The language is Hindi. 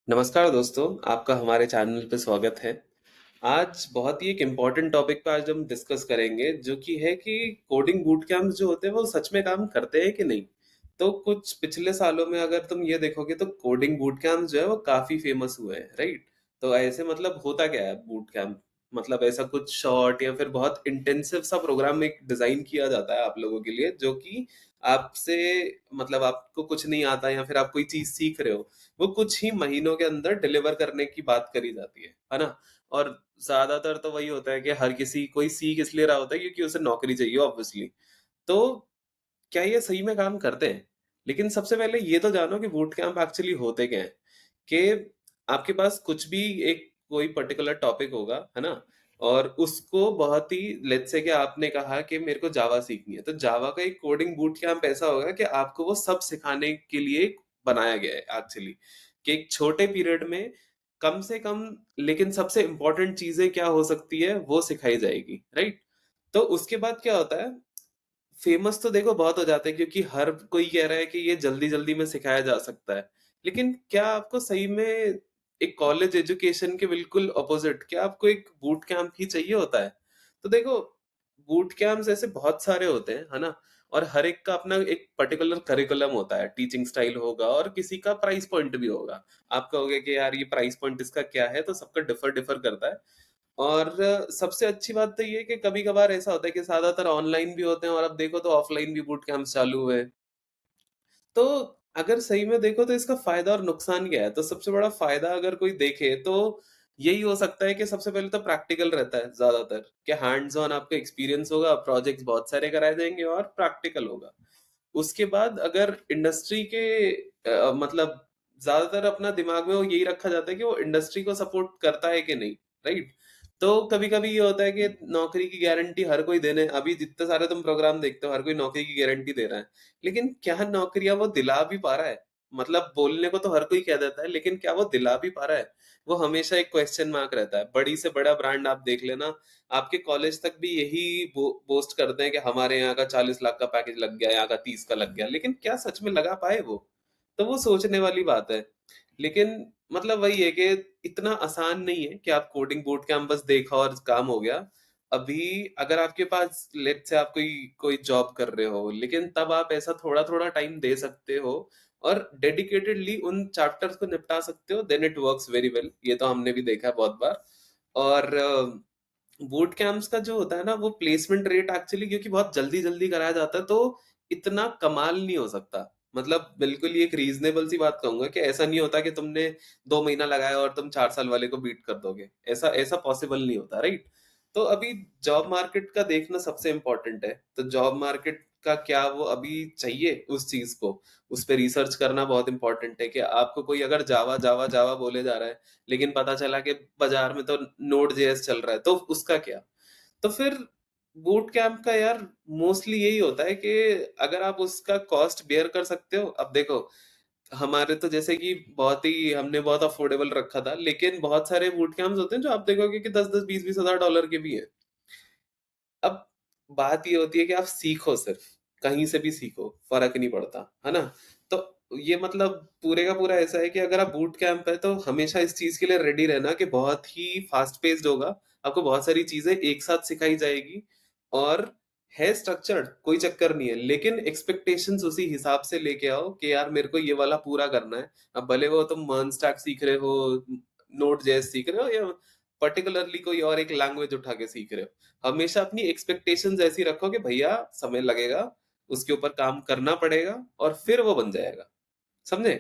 नमस्कार दोस्तों, आपका हमारे चैनल पे स्वागत है। आज बहुत ही एक इम्पोर्टेंट टॉपिक पे आज हम डिस्कस करेंगे जो कि है कि कोडिंग बूट कैंप्स जो होते हैं वो सच में काम करते हैं कि नहीं। तो कुछ पिछले सालों में अगर तुम ये देखोगे तो कोडिंग बूट कैंप जो है वो काफी फेमस हुए हैं, राइट? तो ऐसे मतलब होता क्या है बूट कैंप? मतलब ऐसा कुछ शॉर्ट या फिर बहुत इंटेंसिव सा प्रोग्राम एक डिजाइन किया जाता है आप लोगों के लिए जो कि आपसे मतलब आपको कुछ नहीं आता या फिर आप कोई चीज सीख रहे हो, वो कुछ ही महीनों के अंदर डिलीवर करने की बात करी जाती है ना? और ज्यादातर तो वही होता है कि हर किसी कोई सीख इसलिए रहा होता है क्योंकि उसे नौकरी चाहिए ऑब्वियसली। तो क्या ये सही में काम करते हैं? लेकिन सबसे पहले ये तो जानो कि बूट कैंप एक्चुअली होते क्या है। कि आपके पास कुछ भी एक कोई पर्टिकुलर टॉपिक होगा, है ना? और उसको बहुत ही लेट्स से कि आपने कहा कि मेरे को जावा सीखनी है, तो जावा का एक कोडिंग बूट कैंप ऐसा होगा कि आपको वो सब सिखाने के लिए बनाया गया है एक्चुअली। कि एक छोटे पीरियड में कम से कम, लेकिन सबसे इंपॉर्टेंट चीजें क्या हो सकती है वो सिखाई जाएगी, राइट? तो उसके बाद क्या होता है, फेमस तो देखो बहुत हो जाते हैं क्योंकि हर कोई कह रहा है कि ये जल्दी जल्दी में सिखाया जा सकता है। लेकिन क्या आपको सही में एक कॉलेज एजुकेशन के बिल्कुल ऑपोजिट क्या आपको एक बूट कैंप ही चाहिए होता है? तो देखो, बूट कैंप्स ऐसे बहुत सारे होते हैं, है ना? और हर एक का अपना एक पर्टिकुलर करिकुलम होता है, टीचिंग स्टाइल होगा और किसी का प्राइस पॉइंट भी होगा। आप कहोगे कि यार ये प्राइस पॉइंट इसका क्या है, तो सबका डिफर डिफर करता है। और सबसे अच्छी बात तो ये है कि कभी-कभार ऐसा होता है कि ज़्यादातर ऑनलाइन भी होते हैं और अब देखो तो ऑफलाइन भी बूट कैंप्स चालू हुए हैं। तो अगर सही में देखो तो इसका फ़ायदा और नुकसान क्या है? तो सबसे बड़ा फ़ायदा अगर कोई देखे तो यही हो सकता है कि सबसे पहले तो प्रैक्टिकल रहता है ज़्यादातर, कि हैंड्स ऑन आपका एक्सपीरियंस होगा, प्रोजेक्ट्स बहुत सारे कराए जाएँगे और प्रैक्टिकल होगा। उसके बाद अगर इंडस्ट्री के मतलब ज़्यादातर अपना दिमाग में वो यही रखा जाता है कि वो इंडस्ट्री को सपोर्ट करता है कि नहीं, राइट? तो कभी-कभी ये होता है कि नौकरी की गारंटी हर कोई देने, अभी जितने सारे तुम प्रोग्राम देखते हो, हर कोई नौकरी की गारंटी दे रहा है। लेकिन क्या नौकरियाँ वो दिला भी पा रहा है? मतलब बोलने को तो हर कोई कह देता है, लेकिन क्या वो दिला भी पा रहा है? वो हमेशा एक क्वेश्चन मार्क रहता है। बड़ी से बड़ा ब्रांड आप देख लेना, आपके कॉलेज तक भी यही बोस्ट करते हैं कि हमारे यहाँ का 40 लाख का पैकेज लग गया, यहाँ का 30 का लग गया, लेकिन क्या सच में लगा पाए वो? तो वो सोचने वाली बात है। लेकिन मतलब वही है कि इतना आसान नहीं है कि आप कोडिंग बूट कैंप बस देखा और काम हो गया। अभी अगर आपके पास लेट्स से आप कोई कोई जॉब कर रहे हो, लेकिन तब आप ऐसा थोड़ा थोड़ा टाइम दे सकते हो और डेडिकेटेडली उन चैप्टर्स को निपटा सकते हो, then it works very well. ये तो हमने भी देखा है बहुत बार। और बूट कैंप्स का जो होता है ना, वो प्लेसमेंट रेट एक्चुअली क्योंकि बहुत जल्दी जल्दी कराया जाता है, तो इतना कमाल नहीं हो सकता। मतलब बिल्कुल ही एक रीजनेबल सी बात कहूंगा कि ऐसा नहीं होता कि तुमने 2 महीना लगाया और तुम 4 साल वाले को बीट कर दोगे, ऐसा ऐसा पॉसिबल नहीं होता, राइट? तो अभी जॉब मार्केट का देखना सबसे इम्पोर्टेंट है। तो जॉब मार्केट का क्या वो अभी चाहिए उस चीज को, उस पे रिसर्च करना बहुत इंपॉर्टेंट है। कि आपको कोई अगर जावा जावा जावा बोले जा रहा है, लेकिन पता चला कि बाजार में तो नोड जेएस चल रहा है, तो उसका क्या? तो फिर बूट कैंप का यार मोस्टली यही होता है कि अगर आप उसका कॉस्ट बेयर कर सकते हो। अब देखो, हमारे तो जैसे कि बहुत ही हमने बहुत अफोर्डेबल रखा था, लेकिन बहुत सारे बूट कैंप्स होते हैं जो आप देखोगे कि 10-10 20-20 हजार डॉलर के भी है। अब बात ये होती है कि आप सीखो, सिर्फ कहीं से भी सीखो, फर्क नहीं पड़ता, है ना? तो ये मतलब पूरे का पूरा ऐसा है कि अगर आप बूट कैंप है तो हमेशा इस चीज के लिए रेडी रहना कि बहुत ही फास्ट पेस्ड होगा। आपको बहुत सारी चीजें एक साथ सिखाई जाएगी और है स्ट्रक्चर्ड, कोई चक्कर नहीं है, लेकिन एक्सपेक्टेशंस उसी हिसाब से लेके आओ कि यार मेरे को ये वाला पूरा करना है। अब भले वो तुम मर्न स्टैक सीख रहे हो, नोड जेएस सीख रहे हो, या पर्टिकुलरली कोई और एक लैंग्वेज उठा के सीख रहे हो, हमेशा अपनी एक्सपेक्टेशंस ऐसी रखो कि भैया समय लगेगा, उसके ऊपर काम करना पड़ेगा और फिर वो बन जाएगा। समझे?